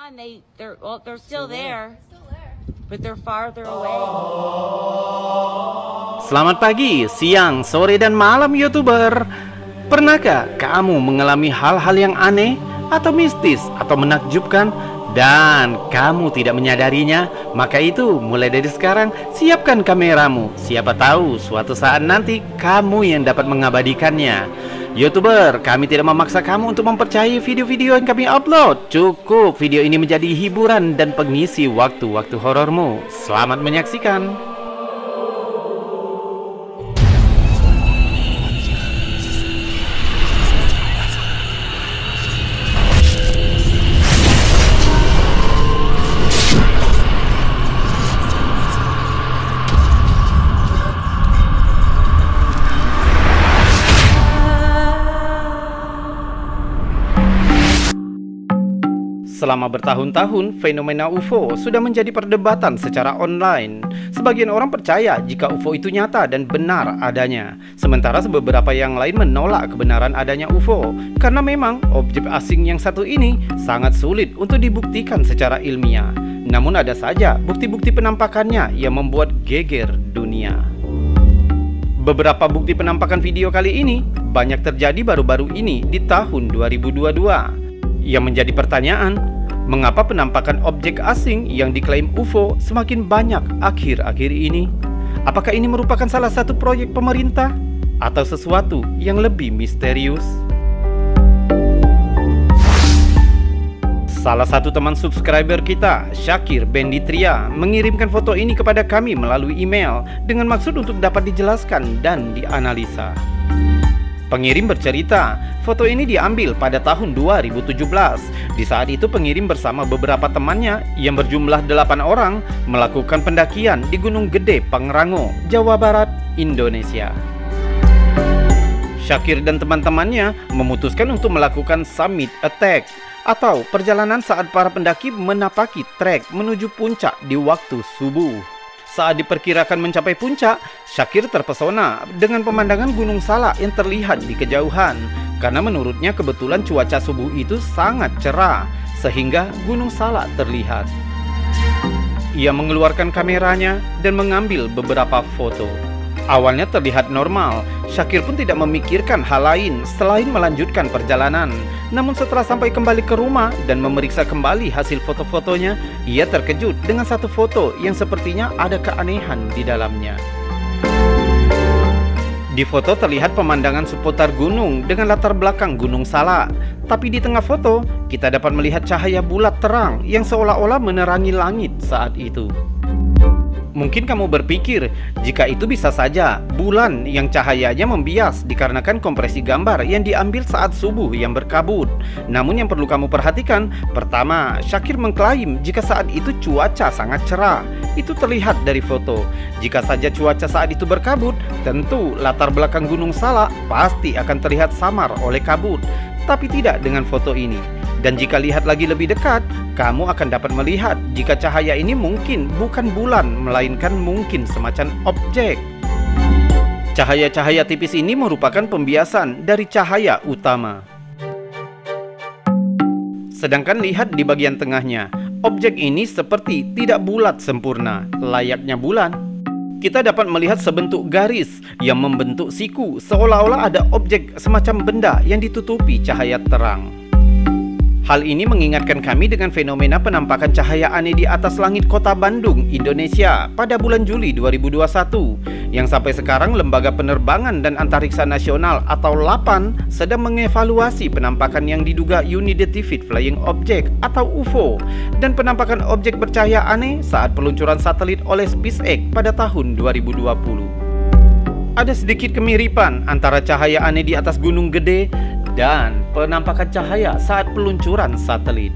on, they're still there, but they're farther away. Selamat pagi, siang, sore, dan malam YouTuber. Pernahkah kamu mengalami hal-hal yang aneh atau mistis atau menakjubkan dan kamu tidak menyadarinya? Maka itu mulai dari sekarang siapkan kameramu. Siapa tahu suatu saat nanti kamu yang dapat mengabadikannya. YouTuber, kami tidak memaksa kamu untuk mempercayai video-video yang kami upload. Cukup video ini menjadi hiburan dan pengisi waktu-waktu horormu. Selamat menyaksikan. Selama bertahun-tahun, fenomena UFO sudah menjadi perdebatan secara online. Sebagian orang percaya jika UFO itu nyata dan benar adanya, sementara beberapa yang lain menolak kebenaran adanya UFO karena memang objek asing yang satu ini sangat sulit untuk dibuktikan secara ilmiah. Namun ada saja bukti-bukti penampakannya yang membuat geger dunia. Beberapa bukti penampakan video kali ini banyak terjadi baru-baru ini di tahun 2022. Yang menjadi pertanyaan, mengapa penampakan objek asing yang diklaim UFO semakin banyak akhir-akhir ini? Apakah ini merupakan salah satu proyek pemerintah atau sesuatu yang lebih misterius? Salah satu teman subscriber kita, Syakir Benditria, mengirimkan foto ini kepada kami melalui email dengan maksud untuk dapat dijelaskan dan dianalisa. Pengirim bercerita, foto ini diambil pada tahun 2017. Di saat itu pengirim bersama beberapa temannya yang berjumlah 8 orang melakukan pendakian di Gunung Gede, Pangrango, Jawa Barat, Indonesia. Syakir dan teman-temannya memutuskan untuk melakukan summit attack atau perjalanan saat para pendaki menapaki trek menuju puncak di waktu subuh. Saat diperkirakan mencapai puncak, Syakir terpesona dengan pemandangan Gunung Salak yang terlihat di kejauhan. Karena menurutnya kebetulan cuaca subuh itu sangat cerah, sehingga Gunung Salak terlihat. Ia mengeluarkan kameranya dan mengambil beberapa foto. Awalnya terlihat normal, Syakir pun tidak memikirkan hal lain selain melanjutkan perjalanan. Namun setelah sampai kembali ke rumah dan memeriksa kembali hasil foto-fotonya, ia terkejut dengan satu foto yang sepertinya ada keanehan di dalamnya. Di foto terlihat pemandangan seputar gunung dengan latar belakang Gunung Salak. Tapi di tengah foto, kita dapat melihat cahaya bulat terang yang seolah-olah menerangi langit saat itu. Mungkin kamu berpikir, jika itu bisa saja bulan yang cahayanya membias dikarenakan kompresi gambar yang diambil saat subuh yang berkabut. Namun yang perlu kamu perhatikan, pertama, Syakir mengklaim jika saat itu cuaca sangat cerah. Itu terlihat dari foto. Jika saja cuaca saat itu berkabut, tentu latar belakang Gunung Salak pasti akan terlihat samar oleh kabut. Tapi tidak dengan foto ini. Dan jika lihat lagi lebih dekat, kamu akan dapat melihat jika cahaya ini mungkin bukan bulan, melainkan mungkin semacam objek. Cahaya-cahaya tipis ini merupakan pembiasan dari cahaya utama. Sedangkan lihat di bagian tengahnya, objek ini seperti tidak bulat sempurna, layaknya bulan. Kita dapat melihat sebentuk garis yang membentuk siku, seolah-olah ada objek semacam benda yang ditutupi cahaya terang. Hal ini mengingatkan kami dengan fenomena penampakan cahaya aneh di atas langit kota Bandung, Indonesia pada bulan Juli 2021 yang sampai sekarang Lembaga Penerbangan dan Antariksa Nasional atau LAPAN sedang mengevaluasi penampakan yang diduga Unidentified Flying Object atau UFO dan penampakan objek bercahaya aneh saat peluncuran satelit oleh SpaceX pada tahun 2020. Ada sedikit kemiripan antara cahaya aneh di atas Gunung Gede dan penampakan cahaya saat peluncuran satelit.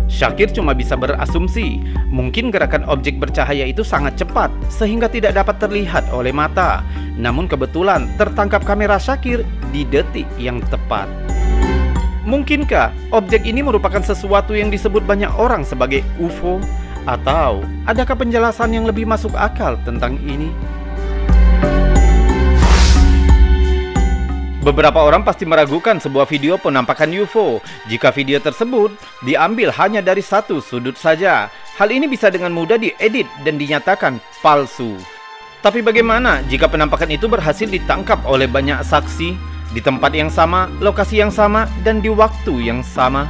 Syakir cuma bisa berasumsi, mungkin gerakan objek bercahaya itu sangat cepat sehingga tidak dapat terlihat oleh mata. Namun kebetulan tertangkap kamera Syakir di detik yang tepat. Mungkinkah objek ini merupakan sesuatu yang disebut banyak orang sebagai UFO? Atau adakah penjelasan yang lebih masuk akal tentang ini? Beberapa orang pasti meragukan sebuah video penampakan UFO jika video tersebut diambil hanya dari satu sudut saja. Hal ini bisa dengan mudah diedit dan dinyatakan palsu. Tapi bagaimana jika penampakan itu berhasil ditangkap oleh banyak saksi di tempat yang sama, lokasi yang sama, dan di waktu yang sama?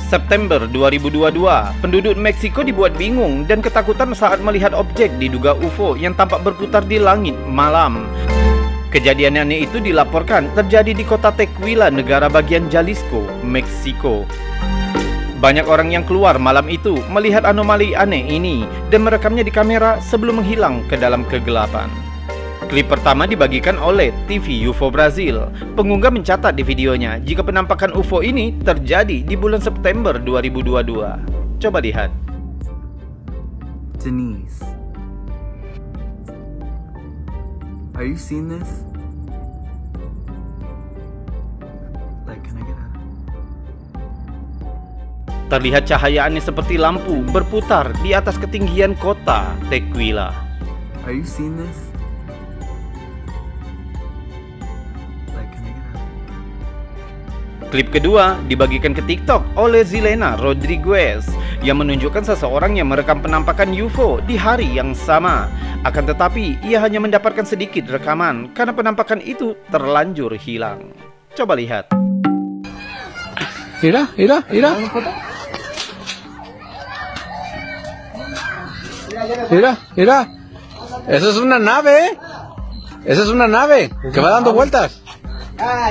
September 2022, penduduk Meksiko dibuat bingung dan ketakutan saat melihat objek diduga UFO yang tampak berputar di langit malam. Kejadian aneh itu dilaporkan terjadi di kota Tequila, negara bagian Jalisco, Meksiko. Banyak orang yang keluar malam itu melihat anomali aneh ini dan merekamnya di kamera sebelum menghilang ke dalam kegelapan. Klip pertama dibagikan oleh TV UFO Brazil. Pengunggah mencatat di videonya jika penampakan UFO ini terjadi di bulan September 2022. Coba lihat. Denise, are you seeing this? Like, can I get out? Terlihat cahaya aneh seperti lampu berputar di atas ketinggian kota Tequila. Are you seeing this? Like, can I get out? Klip kedua dibagikan ke TikTok oleh Zilena Rodriguez yang menunjukkan seseorang yang merekam penampakan UFO di hari yang sama. Akan tetapi, ia hanya mendapatkan sedikit rekaman karena penampakan itu terlanjur hilang. Coba lihat. Mira. Mira. Eso es una nave, ¿eh? Esa es una nave que va dando vueltas.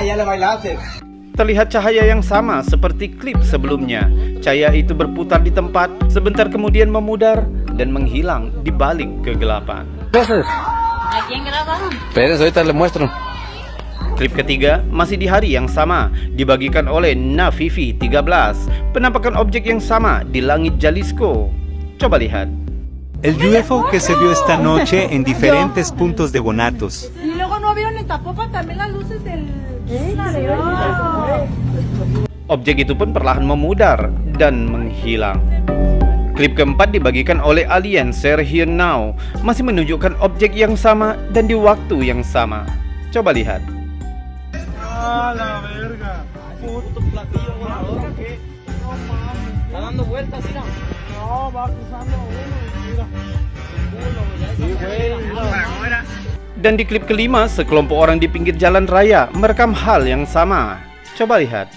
Ya le bailaste. Terlihat cahaya yang sama seperti klip sebelumnya. Cahaya itu berputar di tempat, sebentar kemudian memudar dan menghilang di balik kegelapan. ¿A quién grabaron? Espérense, ahorita le muestro. Klip ketiga masih di hari yang sama, dibagikan oleh Navivi 13. Penampakan objek yang sama di langit Jalisco. Coba lihat. El UFO que se vio esta noche en diferentes puntos de Guanatos. Y luego no vieron en Zapopan también las luces del... Objek itu pun perlahan memudar dan menghilang. Klip keempat dibagikan oleh Alien Sergio Now, masih menunjukkan objek yang sama dan di waktu yang sama. Coba lihat. Puto platillo volador, ¿qué? No mames. Está dando vueltas, mira. No, va cruzando uno, mira. Dan di klip kelima, sekelompok orang di pinggir jalan raya merekam hal yang sama. Coba lihat.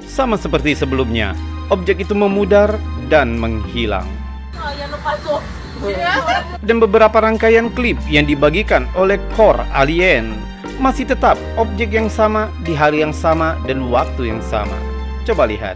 Sama seperti sebelumnya, objek itu memudar dan menghilang. Dan beberapa rangkaian klip yang dibagikan oleh Core Alien masih tetap objek yang sama di hari yang sama dan waktu yang sama. Coba lihat.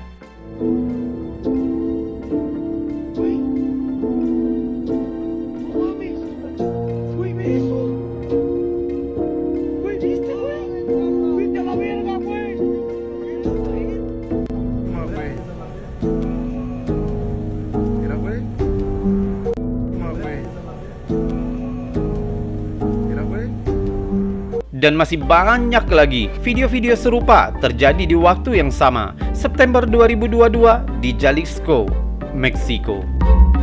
Dan masih banyak lagi video-video serupa terjadi di waktu yang sama, September 2022 di Jalisco, Meksiko.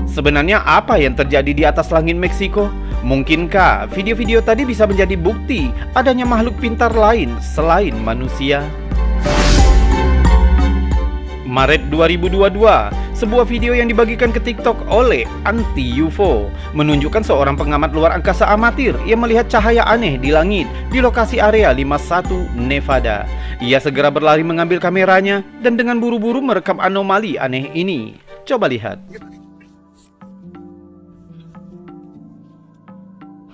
Sebenarnya apa yang terjadi di atas langit Meksiko? Mungkinkah video-video tadi bisa menjadi bukti adanya makhluk pintar lain selain manusia? Maret 2022, sebuah video yang dibagikan ke TikTok oleh Anti UFO menunjukkan seorang pengamat luar angkasa amatir yang melihat cahaya aneh di langit di lokasi area 51 Nevada. Ia segera berlari mengambil kameranya dan dengan buru-buru merekam anomali aneh ini. Coba lihat.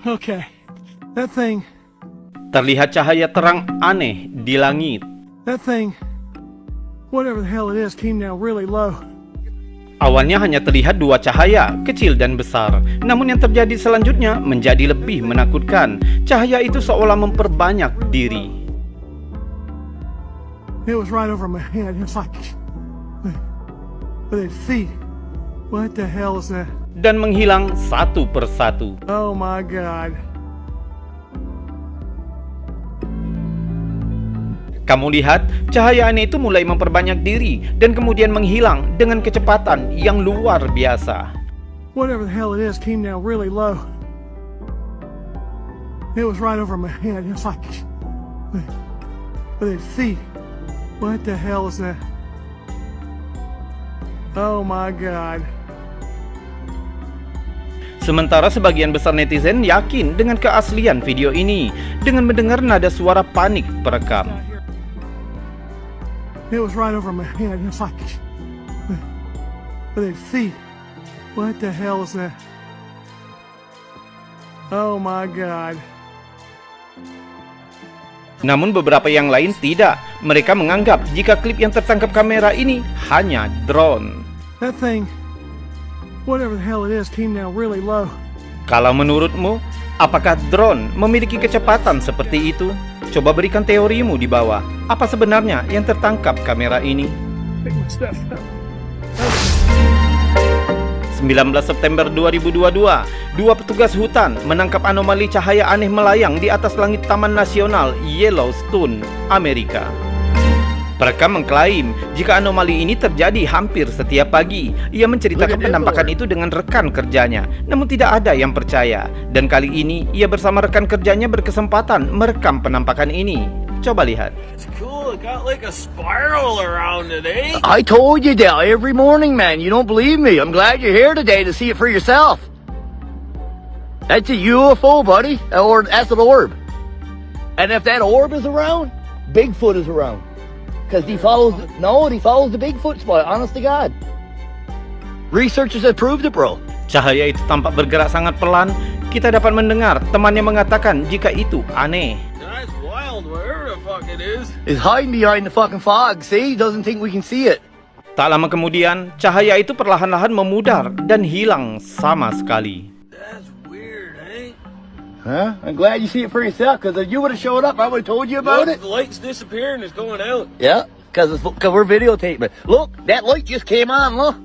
Okay, that thing. Terlihat cahaya terang aneh di langit. That thing, whatever the hell it is, came down really low. Awalnya hanya terlihat dua cahaya, kecil dan besar. Namun yang terjadi selanjutnya menjadi lebih menakutkan. Cahaya itu seolah memperbanyak diri. It was right over my head. It's like, but its feet. What the hell is that? Dan menghilang satu persatu. Oh my God. Kamu lihat, cahaya aneh itu mulai memperbanyak diri dan kemudian menghilang dengan kecepatan yang luar biasa. Whatever the hell it is came down really low. It was right over my head. It's like, but it's feet. What the hell is that? Oh my God. Sementara sebagian besar netizen yakin dengan keaslian video ini dengan mendengar nada suara panik perekam. It was right over my head. It's like, but it's feet. What the hell is that? Oh my God. Namun beberapa yang lain tidak. Mereka menganggap jika klip yang tertangkap kamera ini hanya drone. That thing, whatever the hell it is, came down really low. Kalau menurutmu, apakah drone memiliki kecepatan seperti itu? Coba berikan teorimu di bawah. Apa sebenarnya yang tertangkap kamera ini? Pick my stuff up. 19 September 2022, dua petugas hutan menangkap anomali cahaya aneh melayang di atas langit Taman Nasional Yellowstone, Amerika. Perekam mengklaim jika anomali ini terjadi hampir setiap pagi. Ia menceritakan penampakan itu dengan rekan kerjanya, namun tidak ada yang percaya. Dan kali ini ia bersama rekan kerjanya berkesempatan merekam penampakan ini. Coba lihat. It's cool. It got like a spiral around it, eh? I told you that every morning, man. You don't believe me. I'm glad you're here today to see it for yourself. That's a UFO, buddy. Or that's an orb. And if that orb is around, Bigfoot is around. Because he follows the Bigfoot spot, honest to God. Researchers have proved it, bro. Cahaya itu tampak bergerak sangat pelan. Kita dapat mendengar temannya mengatakan jika itu aneh. That's wild, wherever the fuck it is. It's hiding behind the fucking fog, see? He doesn't think we can see it. Tak lama kemudian, cahaya itu perlahan-lahan memudar dan hilang sama sekali. That's weird, eh? Huh? I'm glad you see it for yourself, because if you would have showed up, I would have told you about Look, it. the light's disappearing. It's going out. Yeah, because we're videotaping. Look, that light just came on, look.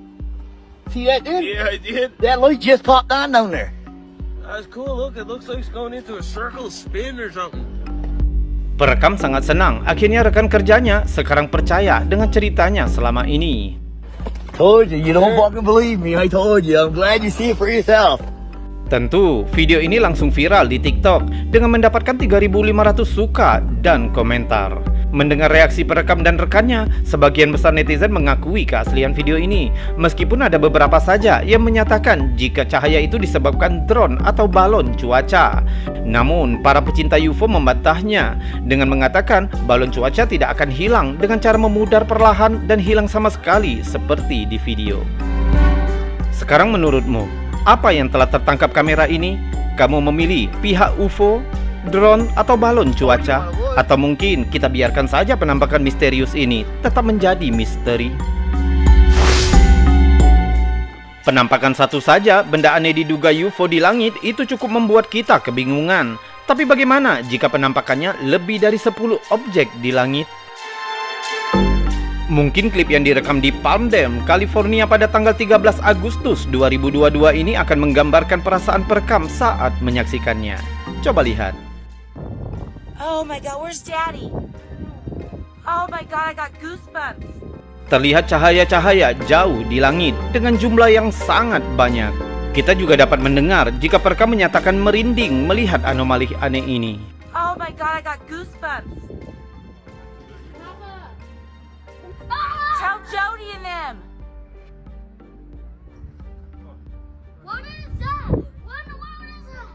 See that, dude? Yeah, I did. That light just popped on down there. That's cool. Look, it looks like it's going into a circle spin or something. Perekam sangat senang. Akhirnya rekan kerjanya sekarang percaya dengan ceritanya selama ini. Told you, you don't fucking believe me. I told you. I'm glad you see it for yourself. Tentu, video ini langsung viral di TikTok dengan mendapatkan 3.500 suka dan komentar. Mendengar reaksi perekam dan rekannya, sebagian besar netizen mengakui keaslian video ini. Meskipun ada beberapa saja yang menyatakan jika cahaya itu disebabkan drone atau balon cuaca. Namun, para pecinta UFO membantahnya dengan mengatakan balon cuaca tidak akan hilang dengan cara memudar perlahan dan hilang sama sekali seperti di video. Sekarang menurutmu, apa yang telah tertangkap kamera ini? Kamu memilih pihak UFO, drone, atau balon cuaca? Atau mungkin kita biarkan saja penampakan misterius ini tetap menjadi misteri? Penampakan satu saja benda aneh diduga UFO di langit itu cukup membuat kita kebingungan. Tapi bagaimana jika penampakannya lebih dari 10 objek di langit? Mungkin klip yang direkam di Palm Dam, California pada tanggal 13 Agustus 2022 ini akan menggambarkan perasaan perekam saat menyaksikannya. Coba lihat. Oh my God, where's Daddy? Oh my God, I got goosebumps. Terlihat cahaya-cahaya jauh di langit dengan jumlah yang sangat banyak. Kita juga dapat mendengar jika perekam menyatakan merinding melihat anomali aneh ini. Oh my God, I got goosebumps. Tell Jody and them. What is that? What is that?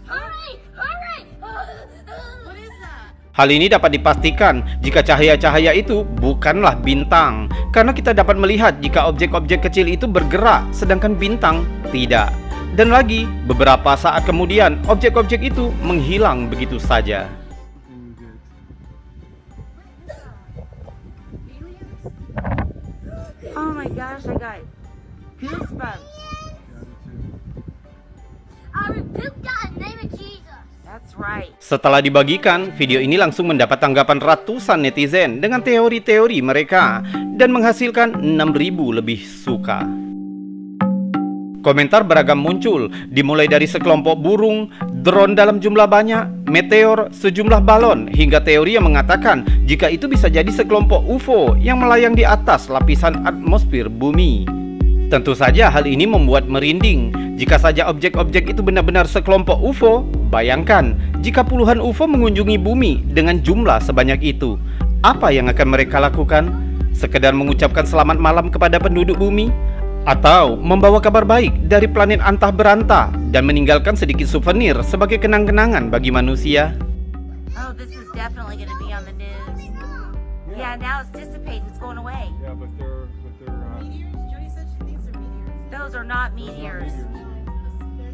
Hurry! Hurry! What is that? Hal ini dapat dipastikan jika cahaya-cahaya itu bukanlah bintang, karena kita dapat melihat jika objek-objek kecil itu bergerak sedangkan bintang tidak. Dan lagi, beberapa saat kemudian objek-objek itu menghilang begitu saja. Oh my gosh, I got goosebumps. I rebuke that in the name of Jesus. That's right. Setelah dibagikan, video ini langsung mendapat tanggapan ratusan netizen dengan teori-teori mereka dan menghasilkan 6.000 lebih suka. Komentar beragam muncul, dimulai dari sekelompok burung, drone dalam jumlah banyak, meteor, sejumlah balon, hingga teori yang mengatakan jika itu bisa jadi sekelompok UFO yang melayang di atas lapisan atmosfer bumi. Tentu saja hal ini membuat merinding. Jika saja objek-objek itu benar-benar sekelompok UFO, bayangkan jika puluhan UFO mengunjungi bumi dengan jumlah sebanyak itu. Apa yang akan mereka lakukan? Sekedar mengucapkan selamat malam kepada penduduk bumi? Atau membawa kabar baik dari planet antah berantah dan meninggalkan sedikit souvenir sebagai kenang-kenangan bagi manusia? Oh, this is definitely going to be on the news. Yeah, now it's dissipating. It's going away. Yeah, but they're Meteors? Jody said she thinks they're meteors. Those are not meteors.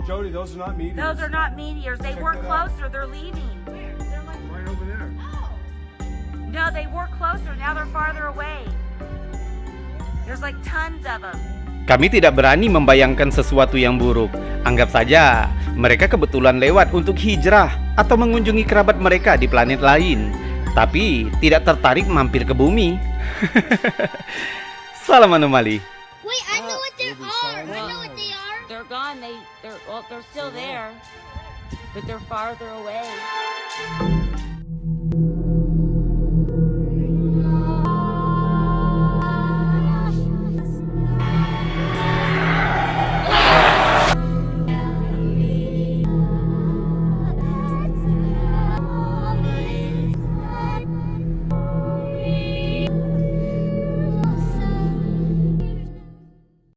Jody, those are not meteors. Those are not meteors. They Check were that out. closer. They're leaving. They're like, Right over there. No, they were closer. Now they're farther away. There's like tons of them. Kami tidak berani membayangkan sesuatu yang buruk. Anggap saja mereka kebetulan lewat untuk hijrah atau mengunjungi kerabat mereka di planet lain, tapi tidak tertarik mampir ke bumi. Salam anomali. Wait, I know what they are. I know what they are. They're gone. They're still there, but they're farther away.